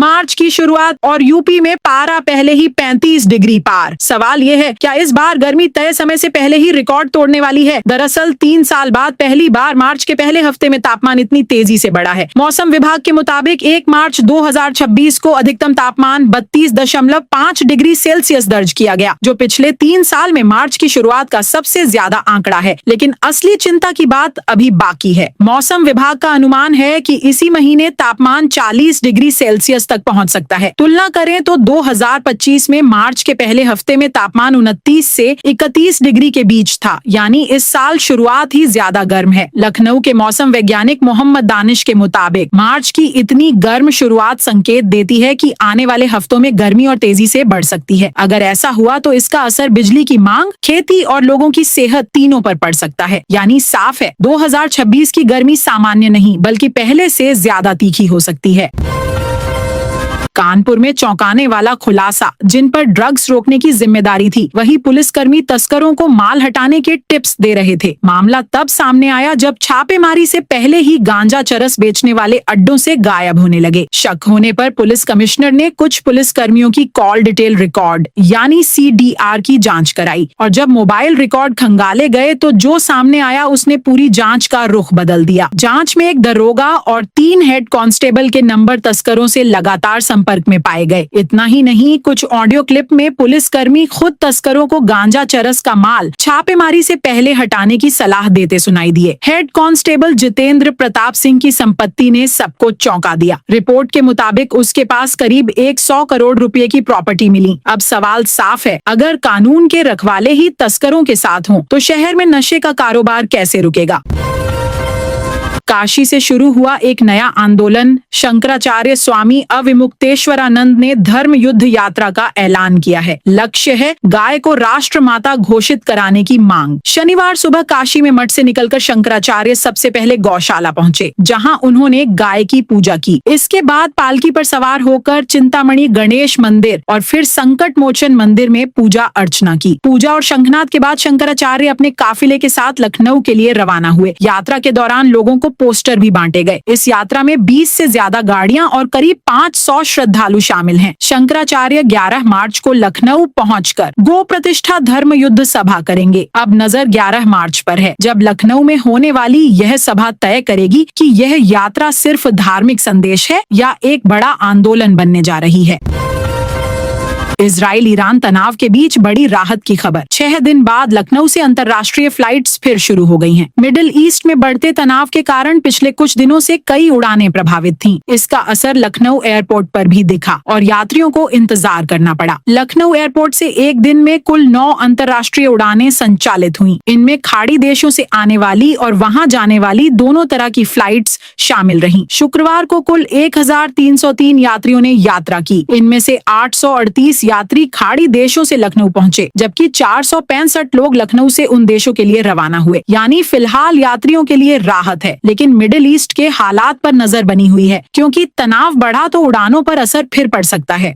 मार्च की शुरुआत और यूपी में पारा पहले ही 35 डिग्री पार। सवाल ये है, क्या इस बार गर्मी तय समय से पहले ही रिकॉर्ड तोड़ने वाली है? दरअसल 3 साल बाद पहली बार मार्च के पहले हफ्ते में तापमान इतनी तेजी से बढ़ा है। मौसम विभाग के मुताबिक 1 मार्च 2026 को अधिकतम तापमान 32.5 डिग्री सेल्सियस दर्ज किया गया, जो पिछले 3 साल में मार्च की शुरुआत का सबसे ज्यादा आंकड़ा है। लेकिन असली चिंता की बात अभी बाकी है। मौसम विभाग का अनुमान है कि इसी महीने तापमान 40 डिग्री सेल्सियस तक पहुंच सकता है। तुलना करें तो 2025 में मार्च के पहले हफ्ते में तापमान 29 से 31 डिग्री के बीच था, यानी इस साल शुरुआत ही ज्यादा गर्म है। लखनऊ के मौसम वैज्ञानिक मोहम्मद दानिश के मुताबिक मार्च की इतनी गर्म शुरुआत संकेत देती है कि आने वाले हफ्तों में गर्मी और तेजी से बढ़ सकती है। अगर ऐसा हुआ तो इसका असर बिजली की मांग, खेती और लोगों की सेहत तीनों पर पड़ सकता है। यानी साफ है, 2026 की गर्मी सामान्य नहीं बल्कि पहले से ज्यादा तीखी हो सकती है। कानपुर में चौंकाने वाला खुलासा, जिन पर ड्रग्स रोकने की जिम्मेदारी थी, वही पुलिसकर्मी तस्करों को माल हटाने के टिप्स दे रहे थे। मामला तब सामने आया जब छापेमारी से पहले ही गांजा चरस बेचने वाले अड्डों से गायब होने लगे। शक होने पर पुलिस कमिश्नर ने कुछ पुलिसकर्मियों की कॉल डिटेल रिकॉर्ड यानी CDR की जांच कराई, और जब मोबाइल रिकॉर्ड खंगाले गए तो जो सामने आया उसने पूरी जांच का रुख बदल दिया। जांच में एक दरोगा और 3 हेड कांस्टेबल के नंबर तस्करों से लगातार संपर्क में पाए गए। इतना ही नहीं, कुछ ऑडियो क्लिप में पुलिसकर्मी खुद तस्करों को गांजा चरस का माल छापेमारी से पहले हटाने की सलाह देते सुनाई दिए। हेड कांस्टेबल जितेंद्र प्रताप सिंह की संपत्ति ने सबको चौंका दिया। रिपोर्ट के मुताबिक उसके पास करीब 100 करोड़ रुपए की प्रॉपर्टी मिली। अब सवाल साफ है, अगर कानून के रखवाले ही तस्करों के साथ हों तो शहर में नशे का कारोबार कैसे रुकेगा? काशी से शुरू हुआ एक नया आंदोलन। शंकराचार्य स्वामी अविमुक्तेश्वरानंद ने धर्म युद्ध यात्रा का ऐलान किया है। लक्ष्य है गाय को राष्ट्र माता घोषित कराने की मांग। शनिवार सुबह काशी में मठ से निकलकर शंकराचार्य सबसे पहले गौशाला पहुंचे, जहां उन्होंने गाय की पूजा की। इसके बाद पालकी पर सवार होकर चिंतामणि गणेश मंदिर और फिर संकट मोचन मंदिर में पूजा अर्चना की। पूजा और शंखनाद के बाद शंकराचार्य अपने काफिले के साथ लखनऊ के लिए रवाना हुए। यात्रा के दौरान लोगों को पोस्टर भी बांटे गए। इस यात्रा में 20 से ज्यादा गाड़ियां और करीब 500 श्रद्धालु शामिल हैं। शंकराचार्य 11 मार्च को लखनऊ पहुंचकर गो प्रतिष्ठा धर्म युद्ध सभा करेंगे। अब नजर 11 मार्च पर है, जब लखनऊ में होने वाली यह सभा तय करेगी कि यह यात्रा सिर्फ धार्मिक संदेश है या एक बड़ा आंदोलन बनने जा रही है। इजराइल ईरान तनाव के बीच बड़ी राहत की खबर। 6 दिन बाद लखनऊ से अंतर्राष्ट्रीय फ्लाइट्स फिर शुरू हो गई हैं। मिडिल ईस्ट में बढ़ते तनाव के कारण पिछले कुछ दिनों से कई उड़ानें प्रभावित थीं। इसका असर लखनऊ एयरपोर्ट पर भी दिखा और यात्रियों को इंतजार करना पड़ा। लखनऊ एयरपोर्ट से एक दिन में कुल 9 अंतर्राष्ट्रीय उड़ानें संचालित हुई। इनमें खाड़ी देशों से आने वाली और वहां जाने वाली दोनों तरह की फ्लाइट्स शामिल रहीं। शुक्रवार को कुल 1303 यात्रियों ने यात्रा की। इनमें से 838 यात्री खाड़ी देशों से लखनऊ पहुंचे, जबकि 465 लोग लखनऊ से उन देशों के लिए रवाना हुए। यानी फिलहाल यात्रियों के लिए राहत है, लेकिन मिडिल ईस्ट के हालात पर नजर बनी हुई है, क्योंकि तनाव बढ़ा तो उड़ानों पर असर फिर पड़ सकता है।